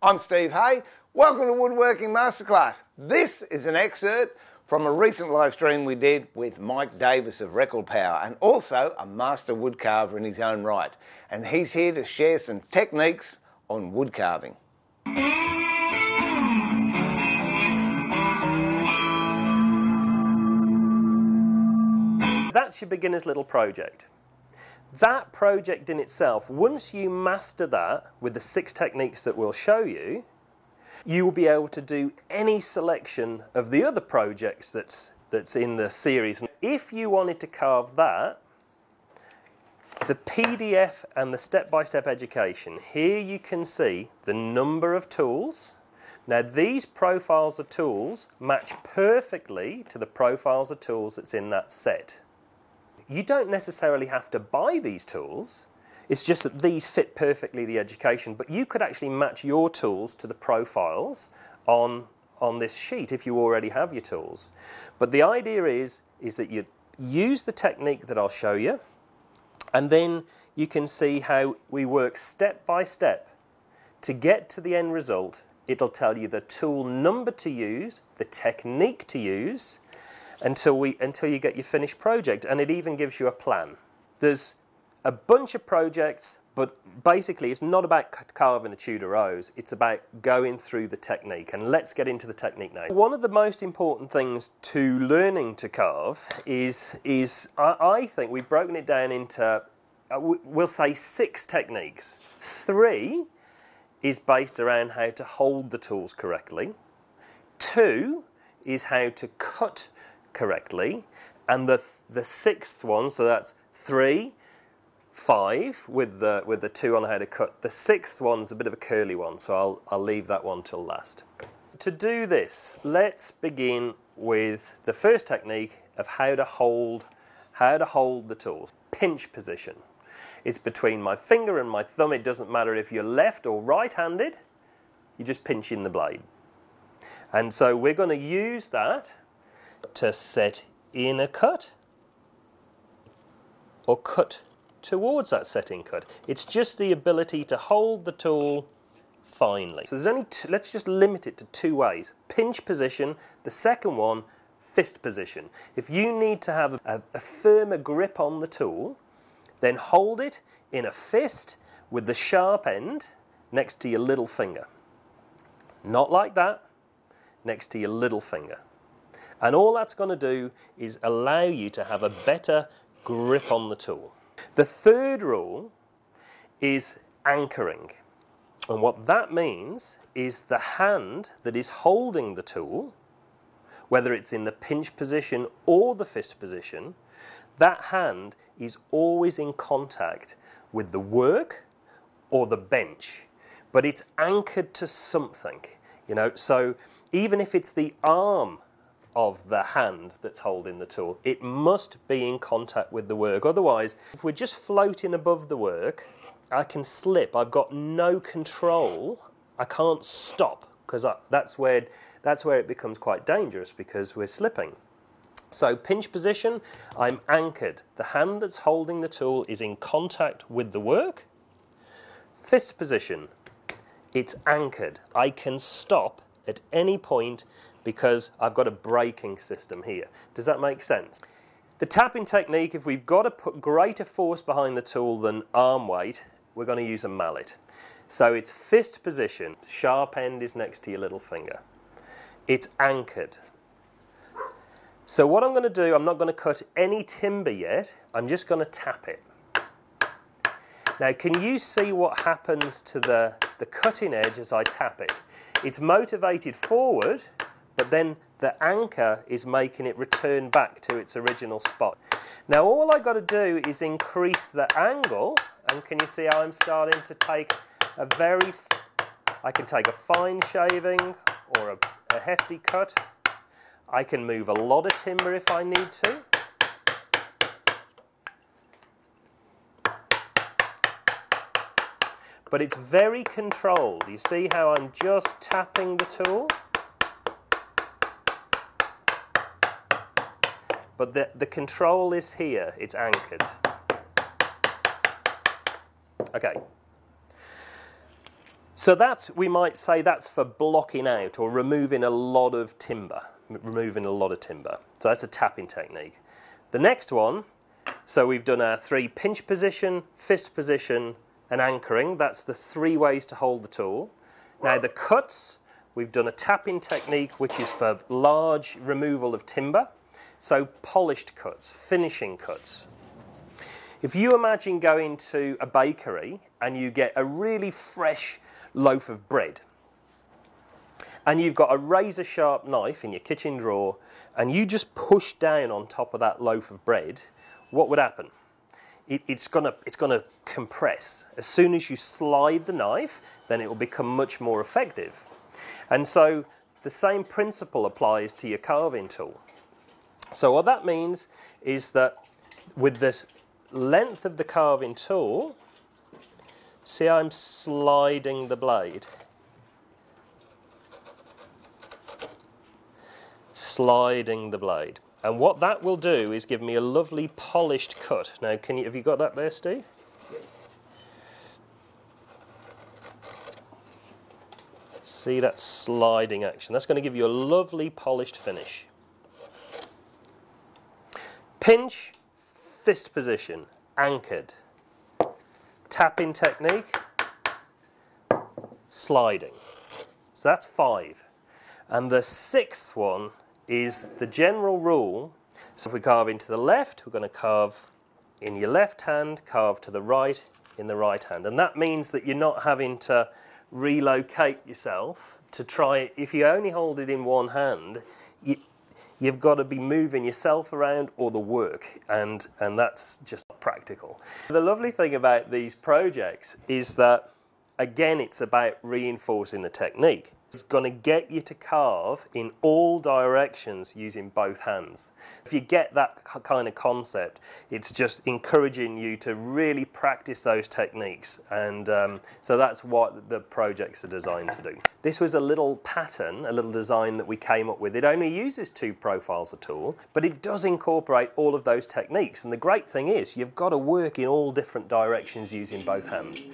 I'm Steve Hay. Welcome to Woodworking Masterclass. This is an excerpt from a recent live stream we did with Mike Davies of Record Power, and also a master woodcarver in his own right. And he's here to share some techniques on wood carving. That's your beginner's little project. That project in itself, once you master that with the 6 techniques that we'll show you, you will be able to do any selection of the other projects that's in the series. If you wanted to carve that, the PDF and the step-by-step education, here you can see the number of tools. Now these profiles of tools match perfectly to the profiles of tools that's in that set. You don't necessarily have to buy these tools, it's just that these fit perfectly the education, but you could actually match your tools to the profiles on this sheet if you already have your tools. But the idea is that you use the technique that I'll show you, and then you can see how we work step by step to get to the end result. It'll tell you the tool number to use, the technique to use, until you get your finished project, and it even gives you a plan. There's a bunch of projects, but basically it's not about carving a Tudor rose, it's about going through the technique, and let's get into the technique now. One of the most important things to learning to carve is I think we've broken it down into, we'll say 6 techniques. 3 is based around how to hold the tools correctly. 2 is how to cut correctly, and the 6th one, so that's 3, 5 with the 2 on how to cut. The 6th one's a bit of a curly one, so I'll leave that one till last. To do this, let's begin with the first technique of how to hold the tools. Pinch position. It's between my finger and my thumb. It doesn't matter if you're left or right-handed, you just pinch in the blade. And so we're going to use that to set in a cut or cut towards that setting cut. It's just the ability to hold the tool finely. So there's only let's just limit it to 2 ways. Pinch position, the second one, fist position. If you need to have a firmer grip on the tool, then hold it in a fist with the sharp end next to your little finger. Not like that, next to your little finger. And all that's going to do is allow you to have a better grip on the tool. The third rule is anchoring. And what that means is the hand that is holding the tool, whether it's in the pinch position or the fist position, that hand is always in contact with the work or the bench. But it's anchored to something, so even if it's the arm of the hand that's holding the tool, it must be in contact with the work. Otherwise, if we're just floating above the work, I can slip. I've got no control. I can't stop, because that's where it becomes quite dangerous, because we're slipping. So pinch position, I'm anchored. The hand that's holding the tool is in contact with the work. Fist position, it's anchored. I can stop at any point because I've got a braking system here. Does that make sense? The tapping technique, if we've got to put greater force behind the tool than arm weight, we're going to use a mallet. So it's fist position, sharp end is next to your little finger. It's anchored. So what I'm going to do, I'm not going to cut any timber yet, I'm just going to tap it. Now can you see what happens to the cutting edge as I tap it? It's motivated forward, but then the anchor is making it return back to its original spot. Now all I've got to do is increase the angle, and can you see how I'm starting to take I can take a fine shaving or a hefty cut. I can move a lot of timber if I need to. But it's very controlled. You see how I'm just tapping the tool? But the control is here, it's anchored. Okay. So that's, we might say that's for blocking out or removing a lot of timber. So that's a tapping technique. The next one, so we've done our 3 pinch position, fist position and anchoring. That's the 3 ways to hold the tool. Now the cuts, we've done a tapping technique which is for large removal of timber. So polished cuts, finishing cuts. If you imagine going to a bakery and you get a really fresh loaf of bread and you've got a razor sharp knife in your kitchen drawer and you just push down on top of that loaf of bread, what would happen? It's gonna compress. As soon as you slide the knife, then it will become much more effective. And so the same principle applies to your carving tool. So what that means is that with this length of the carving tool, see how I'm sliding the blade? Sliding the blade. And what that will do is give me a lovely polished cut. Now, have you got that there, Steve? See that sliding action? That's going to give you a lovely polished finish. Pinch, fist position, anchored. Tapping technique, sliding. So that's 5. And the 6th one is the general rule. So if we carve into the left, we're going to carve in your left hand, carve to the right in the right hand. And that means that you're not having to relocate yourself to try it. If you only hold it in one hand, you've got to be moving yourself around or the work, and that's just not practical. The lovely thing about these projects is that, again, it's about reinforcing the technique. It's going to get you to carve in all directions using both hands. If you get that kind of concept, it's just encouraging you to really practice those techniques, and so that's what the projects are designed to do. This was a little pattern, a little design that we came up with. It only uses 2 profiles at all, but it does incorporate all of those techniques, and the great thing is you've got to work in all different directions using both hands.